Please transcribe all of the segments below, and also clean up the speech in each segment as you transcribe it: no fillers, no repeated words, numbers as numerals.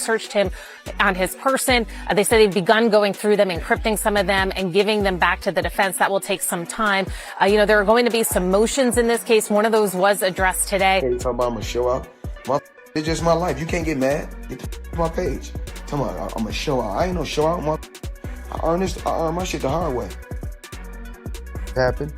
searched him on his person. They said they've begun going through them, encrypting some of them, and giving them back to the defense. That will take some time. There are going to be some motions in this case. One of those was addressed today. You talking about I'm gonna show out? It's just my life. You can't get mad. Get the my page. Talking about I'm gonna show out. I ain't no show out. I earn my shit the hard way. Happened,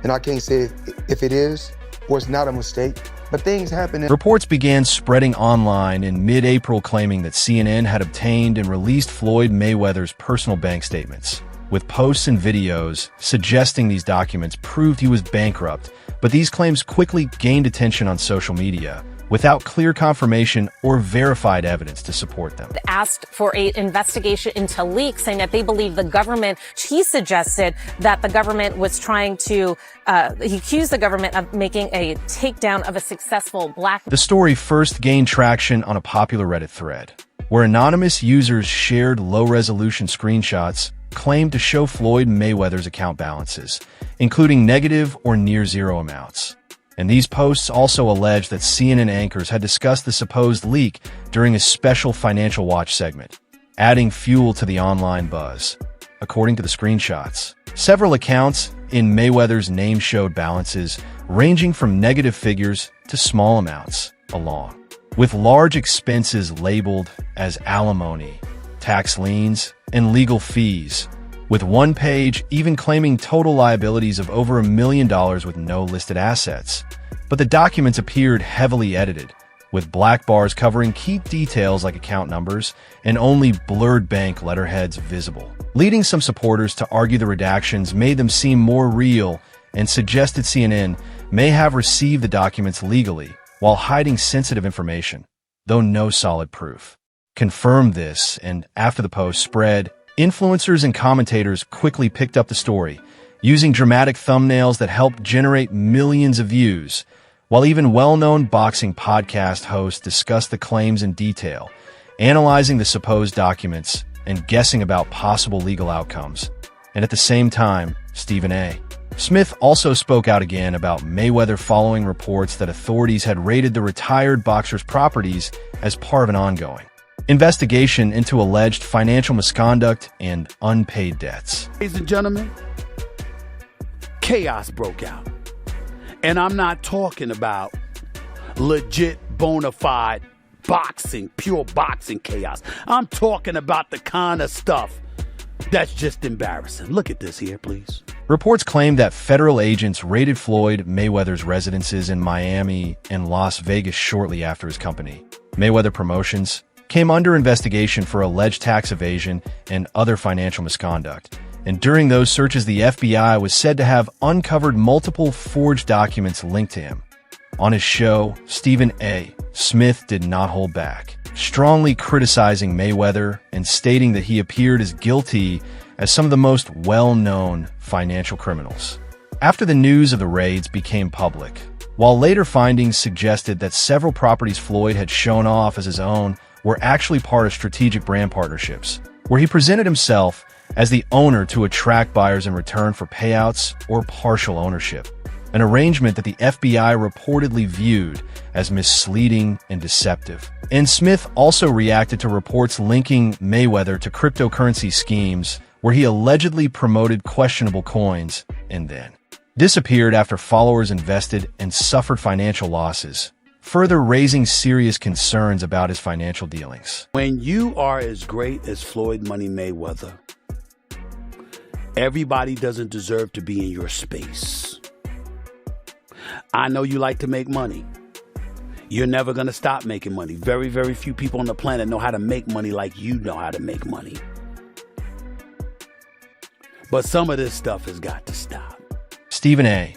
and I can't say if it is or it's not a mistake. But things happen. Reports began spreading online in mid-April claiming that CNN had obtained and released Floyd Mayweather's personal bank statements, with posts and videos suggesting these documents proved he was bankrupt. But these claims quickly gained attention on social media without clear confirmation or verified evidence to support them. Asked for an investigation into leaks, saying that they believe the government, he suggested that the government was trying to, he accused the government of making a takedown of a successful black. The story first gained traction on a popular Reddit thread, where anonymous users shared low-resolution screenshots claimed to show Floyd Mayweather's account balances, including negative or near-zero amounts. And these posts also alleged that CNN anchors had discussed the supposed leak during a special Financial Watch segment, adding fuel to the online buzz. According to the screenshots, several accounts in Mayweather's name showed balances ranging from negative figures to small amounts along, with large expenses labeled as alimony, tax liens, and legal fees, with one page even claiming total liabilities of over $1 million with no listed assets. But the documents appeared heavily edited, with black bars covering key details like account numbers and only blurred bank letterheads visible, leading some supporters to argue the redactions made them seem more real and suggested CNN may have received the documents legally while hiding sensitive information, though no solid proof confirmed this. And after the post spread, influencers and commentators quickly picked up the story, using dramatic thumbnails that helped generate millions of views, while even well-known boxing podcast hosts discussed the claims in detail, analyzing the supposed documents and guessing about possible legal outcomes. And at the same time, Stephen A. Smith also spoke out again about Mayweather following reports that authorities had raided the retired boxer's properties as part of an ongoing investigation into alleged financial misconduct and unpaid debts. Ladies and gentlemen, chaos broke out. And I'm not talking about legit, bona fide boxing, pure boxing chaos. I'm talking about the kind of stuff that's just embarrassing. Look at this here, please. Reports claim that federal agents raided Floyd Mayweather's residences in Miami and Las Vegas shortly after his company, Mayweather Promotions, came under investigation for alleged tax evasion and other financial misconduct. And during those searches, the FBI was said to have uncovered multiple forged documents linked to him. On his show, Stephen A. Smith did not hold back, strongly criticizing Mayweather and stating that he appeared as guilty as some of the most well-known financial criminals. After the news of the raids became public, while later findings suggested that several properties Floyd had shown off as his own were actually part of strategic brand partnerships, where he presented himself as the owner to attract buyers in return for payouts or partial ownership, an arrangement that the FBI reportedly viewed as misleading and deceptive. And Smith also reacted to reports linking Mayweather to cryptocurrency schemes where he allegedly promoted questionable coins and then disappeared after followers invested and suffered financial losses, further raising serious concerns about his financial dealings. When you are as great as Floyd Money Mayweather, everybody doesn't deserve to be in your space. I know you like to make money. You're never going to stop making money. Very, very few people on the planet know how to make money like you know how to make money. But some of this stuff has got to stop. Stephen A.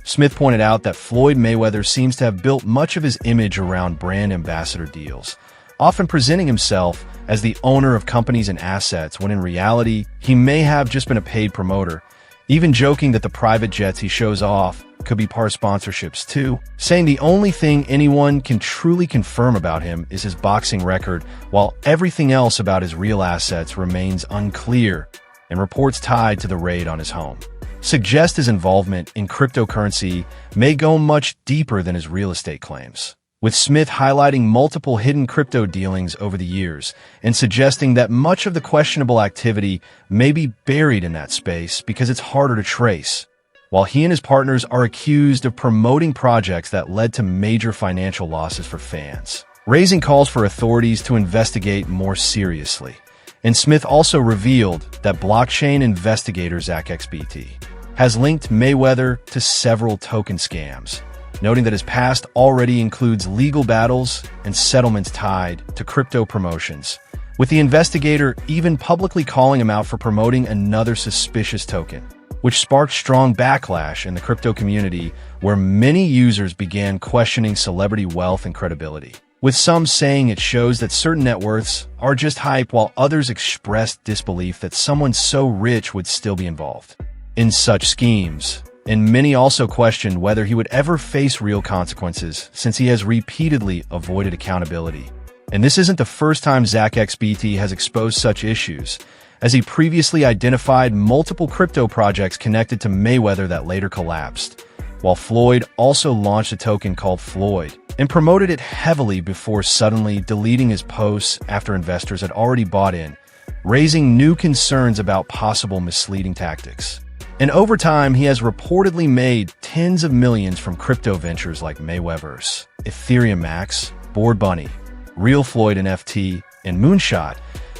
Smith pointed out that Floyd Mayweather seems to have built much of his image around brand ambassador deals, often presenting himself as the owner of companies and assets when in reality, he may have just been a paid promoter, even joking that the private jets he shows off could be part sponsorships too, saying the only thing anyone can truly confirm about him is his boxing record, while everything else about his real assets remains unclear, and reports tied to the raid on his home suggest his involvement in cryptocurrency may go much deeper than his real estate claims. with Smith highlighting multiple hidden crypto dealings over the years and suggesting that much of the questionable activity may be buried in that space because it's harder to trace, while he and his partners are accused of promoting projects that led to major financial losses for fans, raising calls for authorities to investigate more seriously. And Smith also revealed that blockchain investigator Zach XBT has linked Mayweather to several token scams, noting that his past already includes legal battles and settlements tied to crypto promotions, with the investigator even publicly calling him out for promoting another suspicious token, which sparked strong backlash in the crypto community where many users began questioning celebrity wealth and credibility, with some saying it shows that certain net worths are just hype while others expressed disbelief that someone so rich would still be involved in such schemes. And many also questioned whether he would ever face real consequences since he has repeatedly avoided accountability. And this isn't the first time Zach XBT has exposed such issues, as he previously identified multiple crypto projects connected to Mayweather that later collapsed, while Floyd also launched a token called Floyd and promoted it heavily before suddenly deleting his posts after investors had already bought in, raising new concerns about possible misleading tactics. And over time, he has reportedly made tens of millions from crypto ventures like Mayweather's, Ethereum Max, Bored Bunny, Real Floyd NFT, and Moonshot.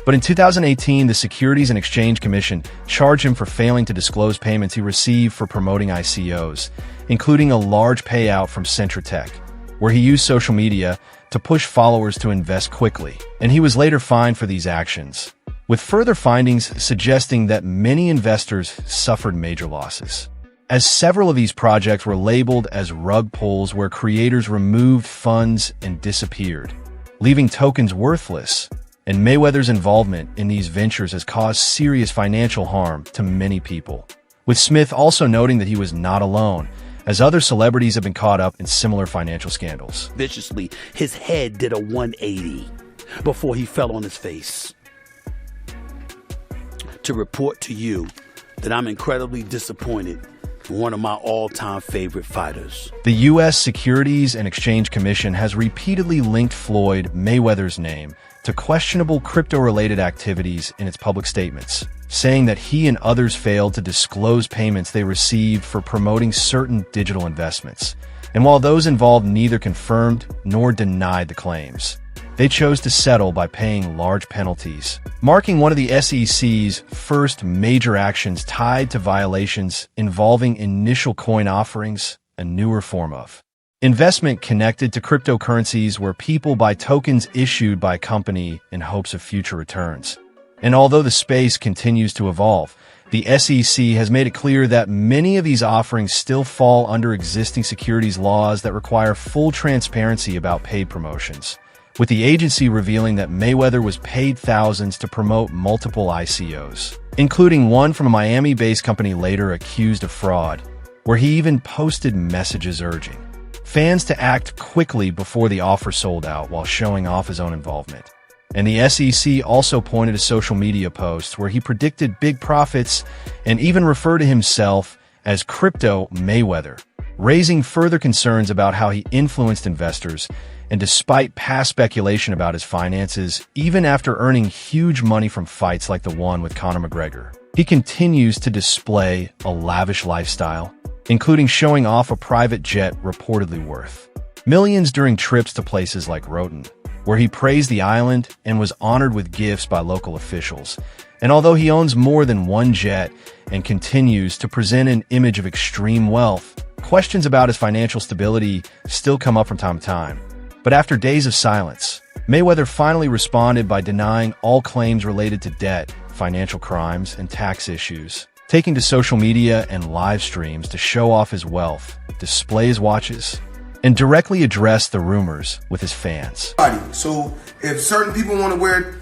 But in 2018, the Securities and Exchange Commission charged him for failing to disclose payments he received for promoting ICOs, including a large payout from Centratech, where he used social media to push followers to invest quickly. And he was later fined for these actions, with further findings suggesting that many investors suffered major losses, as several of these projects were labeled as rug pulls where creators removed funds and disappeared, leaving tokens worthless. And Mayweather's involvement in these ventures has caused serious financial harm to many people, with Smith also noting that he was not alone, as other celebrities have been caught up in similar financial scandals. Viciously, his head did a 180 before he fell on his face. To report to you that I'm incredibly disappointed in one of my all-time favorite fighters. The U.S. Securities and Exchange Commission has repeatedly linked Floyd Mayweather's name to questionable crypto-related activities in its public statements, saying that he and others failed to disclose payments they received for promoting certain digital investments. And while those involved neither confirmed nor denied the claims, they chose to settle by paying large penalties, marking one of the SEC's first major actions tied to violations involving initial coin offerings, a newer form of investment connected to cryptocurrencies where people buy tokens issued by a company in hopes of future returns. And although the space continues to evolve, the SEC has made it clear that many of these offerings still fall under existing securities laws that require full transparency about paid promotions, with the agency revealing that Mayweather was paid thousands to promote multiple ICOs, including one from a Miami-based company later accused of fraud, where he even posted messages urging fans to act quickly before the offer sold out while showing off his own involvement. And the SEC also pointed to social media posts where he predicted big profits and even referred to himself as Crypto Mayweather, raising further concerns about how he influenced investors. And despite past speculation about his finances, even after earning huge money from fights like the one with Conor McGregor, he continues to display a lavish lifestyle, including showing off a private jet reportedly worth millions during trips to places like Roten, where he praised the island and was honored with gifts by local officials. And although he owns more than one jet and continues to present an image of extreme wealth, questions about his financial stability still come up from time to time. But after days of silence, Mayweather finally responded by denying all claims related to debt, financial crimes, and tax issues, taking to social media and live streams to show off his wealth, display his watches, and directly address the rumors with his fans. So if certain people want to wear,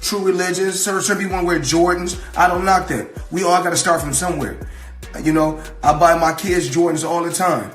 true religions, certain people want to wear Jordans, I don't knock that. We all got to start from somewhere. I buy my kids Jordans all the time.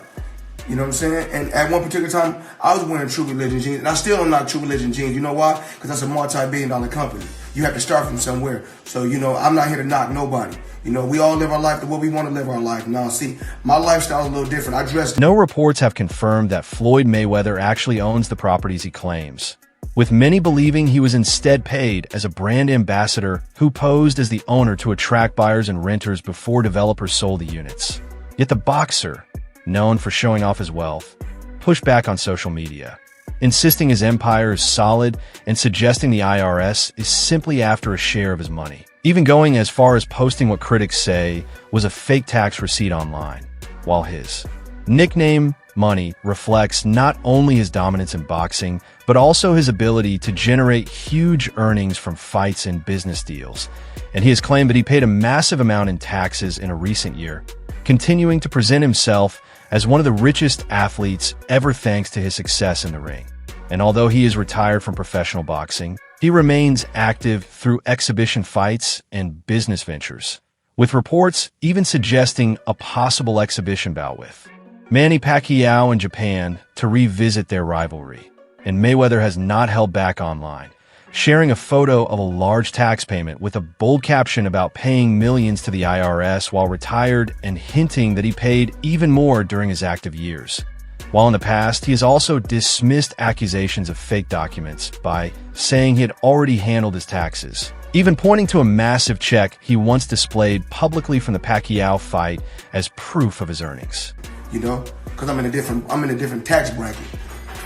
You know what I'm saying? And at one particular time, I was wearing True Religion jeans, and I still don't knock True Religion jeans. You know why? Because that's a multi-billion-dollar company. You have to start from somewhere. So, you know, I'm not here to knock nobody. You know, we all live our life the way we want to live our life. Now, see, my lifestyle is a little different. I dress... No reports have confirmed that Floyd Mayweather actually owns the properties he claims, with many believing he was instead paid as a brand ambassador who posed as the owner to attract buyers and renters before developers sold the units. Yet the boxer, known for showing off his wealth, pushed back on social media, insisting his empire is solid and suggesting the IRS is simply after a share of his money, even going as far as posting what critics say was a fake tax receipt online, while his nickname, Money, reflects not only his dominance in boxing, but also his ability to generate huge earnings from fights and business deals, and he has claimed that he paid a massive amount in taxes in a recent year, continuing to present himself as one of the richest athletes ever thanks to his success in the ring. And although he is retired from professional boxing, he remains active through exhibition fights and business ventures, with reports even suggesting a possible exhibition bout with Manny Pacquiao in Japan to revisit their rivalry. And Mayweather has not held back online, sharing a photo of a large tax payment with a bold caption about paying millions to the IRS while retired and hinting that he paid even more during his active years. While in the past, he has also dismissed accusations of fake documents by saying he had already handled his taxes, even pointing to a massive check he once displayed publicly from the Pacquiao fight as proof of his earnings. You know, because I'm in a different tax bracket. You know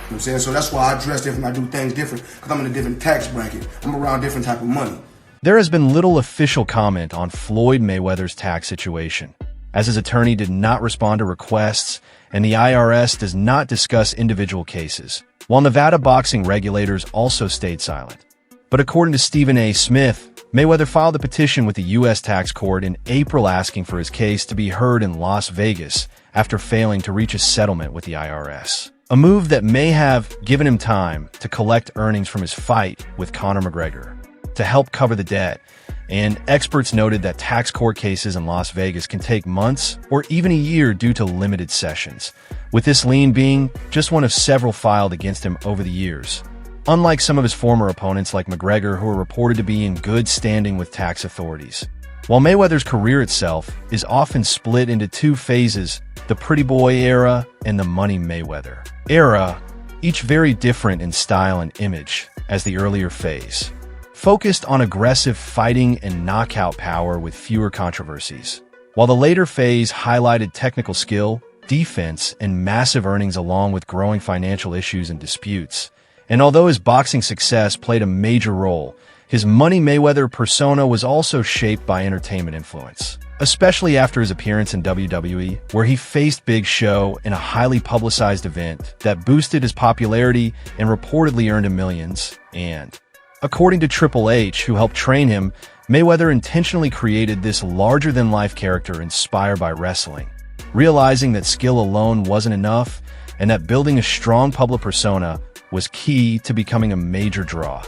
what I'm saying? So that's why I dress different, I do things different, because I'm in a different tax bracket. I'm around different type of money. There has been little official comment on Floyd Mayweather's tax situation, as his attorney did not respond to requests, and the IRS does not discuss individual cases, while Nevada boxing regulators also stayed silent. But according to Stephen A. Smith, Mayweather filed a petition with the U.S. tax court in April asking for his case to be heard in Las Vegas after failing to reach a settlement with the IRS. A move that may have given him time to collect earnings from his fight with Conor McGregor to help cover the debt, and experts noted that tax court cases in Las Vegas can take months or even a year due to limited sessions, with this lien being just one of several filed against him over the years. Unlike some of his former opponents like McGregor, who are reported to be in good standing with tax authorities. While Mayweather's career itself is often split into two phases, the Pretty Boy era and the Money Mayweather era, each very different in style and image, as the earlier phase focused on aggressive fighting and knockout power with fewer controversies, while the later phase highlighted technical skill, defense, and massive earnings along with growing financial issues and disputes. And although his boxing success played a major role, his Money Mayweather persona was also shaped by entertainment influence, especially after his appearance in WWE, where he faced Big Show in a highly publicized event that boosted his popularity and reportedly earned him millions. And according to Triple H, who helped train him, Mayweather intentionally created this larger-than-life character inspired by wrestling, realizing that skill alone wasn't enough and that building a strong public persona was key to becoming a major draw,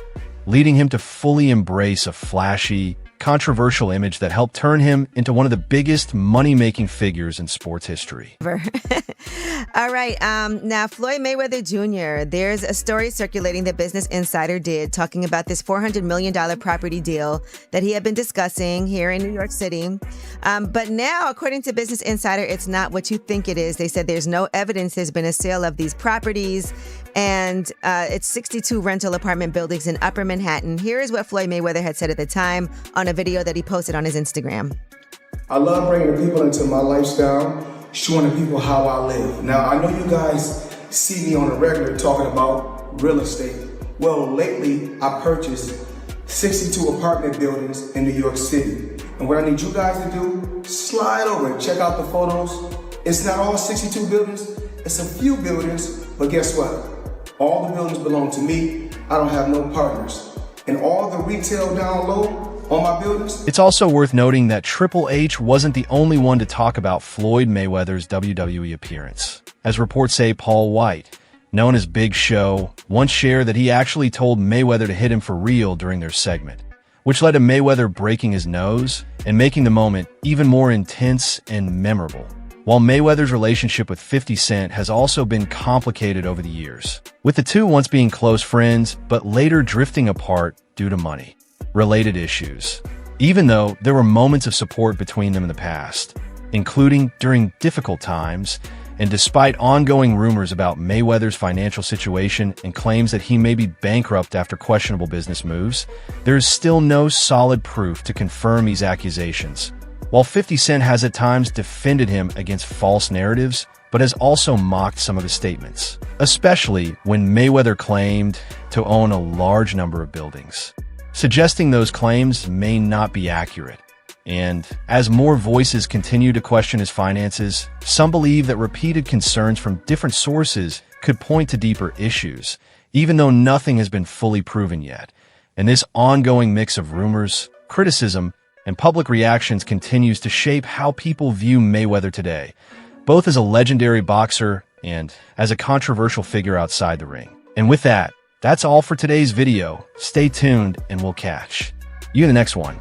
leading him to fully embrace a flashy, controversial image that helped turn him into one of the biggest money-making figures in sports history. All right. Now, Floyd Mayweather Jr., there's a story circulating that Business Insider did talking about this $400 million property deal that he had been discussing here in New York City. But now, according to Business Insider, it's not what you think it is. They said there's no evidence there's been a sale of these properties. And it's 62 rental apartment buildings in Upper Manhattan. Here is what Floyd Mayweather had said at the time on a video that he posted on his Instagram. I love bringing the people into my lifestyle, showing the people how I live. Now, I know you guys see me on a regular talking about real estate. Well, lately, I purchased 62 apartment buildings in New York City. And what I need you guys to do, slide over and check out the photos. It's not all 62 buildings, it's a few buildings, but guess what? All the buildings belong to me. I don't have no partners. And all the retail down low on my buildings. It's also worth noting that Triple H wasn't the only one to talk about Floyd Mayweather's WWE appearance. As reports say, Paul White, known as Big Show, once shared that he actually told Mayweather to hit him for real during their segment, which led to Mayweather breaking his nose and making the moment even more intense and memorable. while Mayweather's relationship with 50 Cent has also been complicated over the years, with the two once being close friends but later drifting apart due to money-related issues. Even though there were moments of support between them in the past, including during difficult times, and despite ongoing rumors about Mayweather's financial situation and claims that he may be bankrupt after questionable business moves, there is still no solid proof to confirm these accusations. While 50 Cent has at times defended him against false narratives, but has also mocked some of his statements, especially when Mayweather claimed to own a large number of buildings, suggesting those claims may not be accurate. And as more voices continue to question his finances, some believe that repeated concerns from different sources could point to deeper issues, even though nothing has been fully proven yet. And this ongoing mix of rumors, criticism, and public reactions continues to shape how people view Mayweather today, both as a legendary boxer and as a controversial figure outside the ring. And with that, that's all for today's video. Stay tuned and we'll catch you in the next one.